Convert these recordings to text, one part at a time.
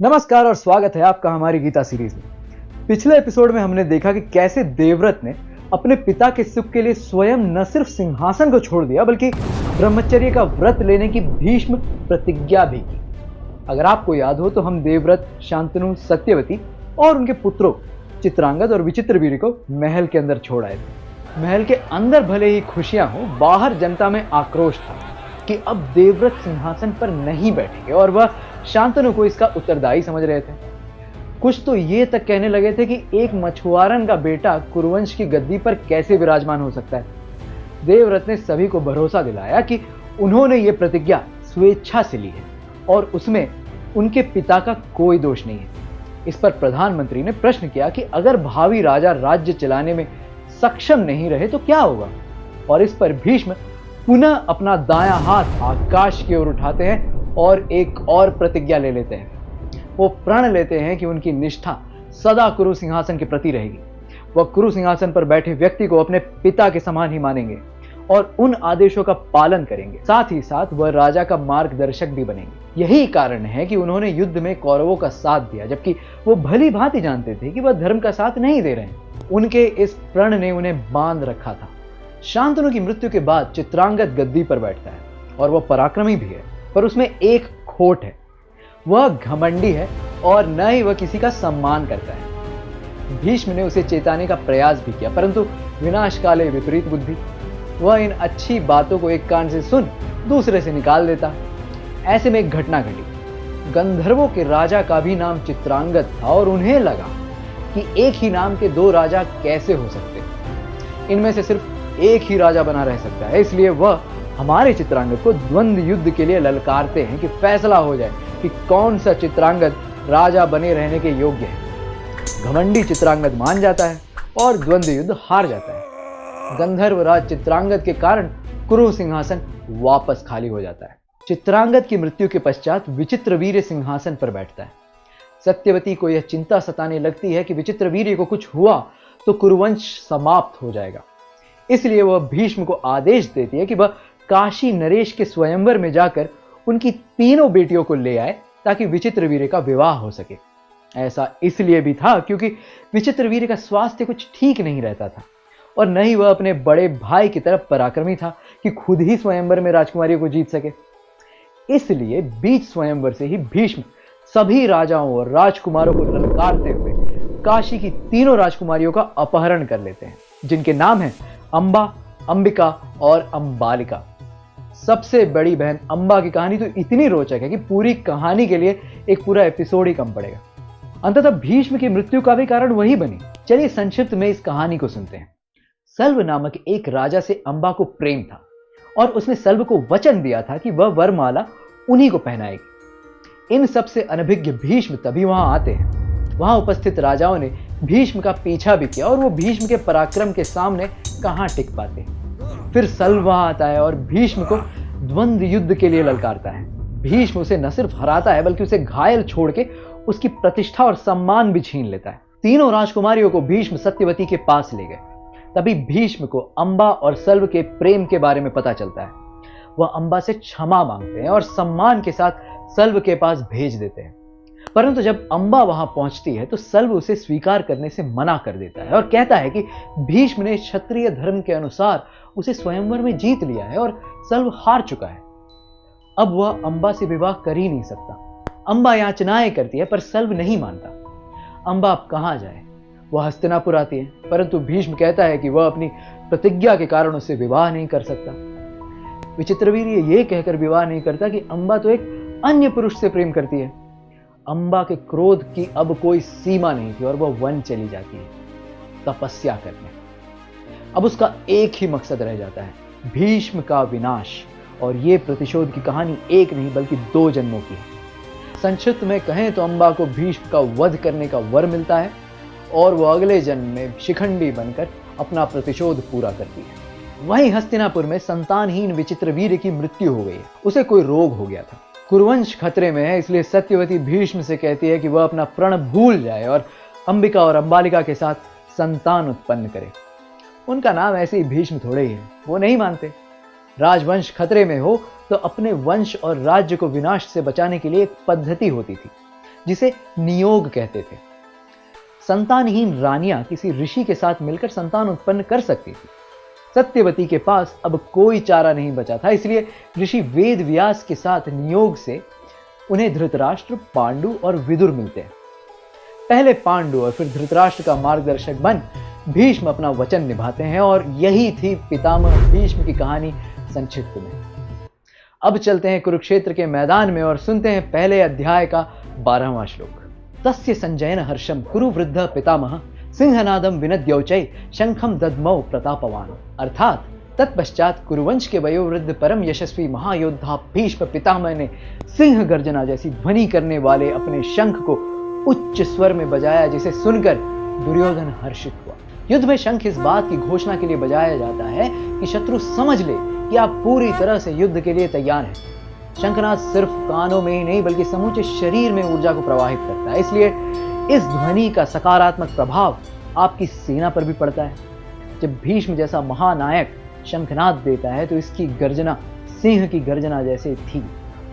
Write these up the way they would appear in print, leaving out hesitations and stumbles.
नमस्कार और स्वागत है आपका हमारी गीता सीरीज में। पिछले एपिसोड में हमने देखा कि कैसे देवव्रत ने अपने पिता के सुख के लिए स्वयं न सिर्फ सिंहासन को छोड़ दिया बल्कि ब्रह्मचर्य का व्रत लेने की भीष्म प्रतिज्ञा भी की। अगर आपको याद हो तो हम देवव्रत, शांतनु, सत्यवती और उनके पुत्रों चित्रांगद और विचित्रवीर्य को महल के अंदर छोड़ आए थे। महल के अंदर भले ही खुशियां हो, बाहर जनता में आक्रोश था कि अब देवव्रत सिंहासन पर नहीं बैठेंगे और वह शांतनु को इसका उत्तरदायी समझ रहे थे। कुछ तो ये तक कहने लगे थे कि एक मछुआरन का बेटा कुरुवंश की गद्दी पर कैसे विराजमान हो सकता है। देवव्रत ने सभी को भरोसा दिलाया कि उन्होंने ये प्रतिज्ञा स्वेच्छा से ली है और उसमें उनके पिता का कोई दोष नहीं है। इस पर प्रधानमंत्री ने प्रश्न किया कि अगर भावी राजा राज्य चलाने में सक्षम नहीं रहे तो क्या होगा, और इस पर भीष्म पुनः अपना दायां हाथ आकाश की ओर उठाते हैं और एक और प्रतिज्ञा ले लेते हैं। वो प्रण लेते हैं कि उनकी निष्ठा सदा कुरु सिंहासन के प्रति रहेगी। वह कुरु सिंहासन पर बैठे व्यक्ति को अपने पिता के समान ही मानेंगे और उन आदेशों का पालन करेंगे। साथ ही साथ वह राजा का मार्गदर्शक भी बनेंगे। यही कारण है कि उन्होंने युद्ध में कौरवों का साथ दिया, जबकि वो भली भांति जानते थे कि वह धर्म का साथ नहीं दे रहे हैं। उनके इस प्रण ने उन्हें बांध रखा था। शांतनु की मृत्यु के बाद चित्रांगद गद्दी पर बैठता है और वह पराक्रमी भी है, पर उसमें एक खोट है। वह घमंडी है और न ही वह किसी का सम्मान करता है। भीष्म ने उसे चेताने का प्रयास भी किया, परंतु विनाश काले विपरीत बुद्धि। वह इन अच्छी बातों को एक कान से सुन दूसरे से निकाल देता। ऐसे में एक घटना घटी। गंधर्वों के राजा का भी नाम चित्रांगद था और उन्हें लगा कि एक ही नाम के दो राजा कैसे हो सकते। इनमें से सिर्फ एक ही राजा बना रह सकता है। इसलिए वह हमारे चित्रांगद को द्वंद्व युद्ध के लिए ललकारते हैं कि फैसला हो जाए कि कौन सा चित्रांगद राजा बने रहने के योग्य है। घमंडी चित्रांगद मान जाता है और द्वंद्व युद्ध हार जाता है। गंधर्वराज चित्रांगद के कारण कुरु सिंहासन वापस खाली हो जाता है। चित्रांगद की मृत्यु के पश्चात विचित्रवीर्य सिंहासन पर बैठता है। सत्यवती को यह चिंता सताने लगती है कि विचित्रवीर्य को कुछ हुआ तो कुरुवंश समाप्त हो जाएगा। इसलिए वह भीष्म को आदेश देती है कि वह काशी नरेश के स्वयंवर में जाकर उनकी तीनों बेटियों को ले आए ताकि विचित्रवीर्य का विवाह हो सके। ऐसा इसलिए भी था क्योंकि विचित्रवीर्य का स्वास्थ्य कुछ ठीक नहीं रहता था और न ही वह अपने बड़े भाई की तरफ पराक्रमी था कि खुद ही स्वयंवर में राजकुमारियों को जीत सके। इसलिए बीच स्वयंवर से ही भीष्म सभी राजाओं और राजकुमारों को ललकारते हुए काशी की तीनों राजकुमारियों का अपहरण कर लेते हैं, जिनके नाम हैं अंबा, अंबिका और अंबालिका। सबसे बड़ी बहन अंबा की कहानी तो इतनी रोचक है कि पूरी कहानी के लिए एक पूरा एपिसोड ही कम पड़ेगा। अंततः भीष्म की मृत्यु का भी कारण वही बनी। चलिए संक्षिप्त में इस कहानी को सुनते हैं। सल्व नामक एक राजा से अंबा को प्रेम था और उसने सल्व को वचन दिया था कि वह वरमाला उन्हीं को पहनाएगी। इन सबसे अनभिज्ञ भीष्म तभी वहां आते हैं। वहां उपस्थित राजाओं ने भीष्म का पीछा भी किया और वो भीष्म के पराक्रम के सामने कहां टिक पाते। फिर सल्व वहां आता है और भीष्म को द्वंद्व युद्ध के लिए ललकारता है। भीष्म उसे न सिर्फ हराता है बल्कि उसे घायल छोड़ के उसकी प्रतिष्ठा और सम्मान भी छीन लेता है। तीनों राजकुमारियों को भीष्म सत्यवती के पास ले गए। तभी भीष्म को अंबा और सल्व के प्रेम के बारे में पता चलता है। वह अंबा से क्षमा मांगते हैं और सम्मान के साथ सल्व के पास भेज देते हैं। परंतु जब अंबा वहां पहुंचती है तो सल्व उसे स्वीकार करने से मना कर देता है और कहता है कि भीष्म ने क्षत्रिय धर्म के अनुसार उसे स्वयंवर में जीत लिया है और सल्व हार चुका है। अब वह अंबा से विवाह कर ही नहीं सकता। अंबा याचनाएं करती है पर सल्व नहीं मानता। अंबा अब कहां जाए? वह हस्तिनापुर आती है, परंतु भीष्म कहता है कि वह अपनी प्रतिज्ञा के कारण उससे विवाह नहीं कर सकता। विचित्रवीर्य यह कहकर विवाह नहीं करता कि अंबा तो एक अन्य पुरुष से प्रेम करती है। अंबा के क्रोध की अब कोई सीमा नहीं थी और वह वन चली जाती है तपस्या करने। अब उसका एक ही मकसद रह जाता है, भीष्म का विनाश। और यह प्रतिशोध की कहानी एक नहीं बल्कि 2 जन्मों की है। संक्षिप्त में कहें तो अंबा को भीष्म का वध करने का वर मिलता है और वह अगले जन्म में शिखंडी बनकर अपना प्रतिशोध पूरा करती है। वहीं हस्तिनापुर में संतानहीन विचित्रवीर्य की मृत्यु हो गई है। उसे कोई रोग हो गया था। कुरुवंश खतरे में है, इसलिए सत्यवती भीष्म से कहती है कि वह अपना प्रण भूल जाए और अंबिका और अंबालिका के साथ संतान उत्पन्न करे। उनका नाम ऐसे ही भीष्म थोड़े ही है। वो नहीं मानते। राजवंश खतरे में हो तो अपने वंश और राज्य को विनाश से बचाने के लिए एक पद्धति होती थी जिसे नियोग कहते थे। संतानहीन रानियां किसी ऋषि के साथ मिलकर संतान उत्पन्न कर सकती थी। सत्यवती के पास अब कोई चारा नहीं बचा था, इसलिए ऋषि वेद व्यास के साथ नियोग से उन्हें धृतराष्ट्र, पांडु और विदुर मिलते हैं। पहले पांडु और फिर धृतराष्ट्र का मार्गदर्शक बन भीष्म अपना वचन निभाते हैं, और यही थी पितामह भीष्म की कहानी संक्षिप्त में। अब चलते हैं कुरुक्षेत्र के मैदान में और सुनते हैं पहले अध्याय का 12वां श्लोक। तस्य संजयन हर्षम कुरु वृद्ध पितामह सिंहनादम विनद्यौचै शंखम दद्मौ प्रतापवान। अर्थात तत्पश्चात कुरुवंश के वयोवृद्ध परम यशस्वी महायोद्धा भीष्म पितामह ने सिंह गर्जना जैसी ध्वनि करने वाले अपने शंख को उच्च स्वर में बजाया, जिसे सुनकर दुर्योधन हर्षित हुआ। युद्ध में शंख इस बात की घोषणा के लिए बजाया जाता है कि शत्रु समझ ले कि आप पूरी तरह से युद्ध के लिए तैयार हैं। शंखनाद सिर्फ कानों में ही नहीं बल्कि समूचे शरीर में ऊर्जा को प्रवाहित करता है, इसलिए इस ध्वनि का सकारात्मक प्रभाव आपकी सेना पर भी पड़ता है। जब भीष्म जैसा महानायक शंखनाद देता है तो इसकी गर्जना सिंह की गर्जना जैसे थी,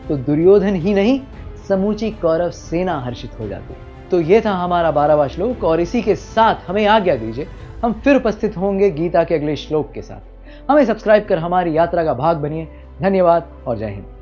तो दुर्योधन ही नहीं समूची कौरव सेना हर्षित हो जाती। तो ये था हमारा 12वां श्लोक, और इसी के साथ हमें आज्ञा दीजिए। हम फिर उपस्थित होंगे गीता के अगले श्लोक के साथ। हमें सब्सक्राइब कर हमारी यात्रा का भाग बनिए। धन्यवाद और जय हिंद।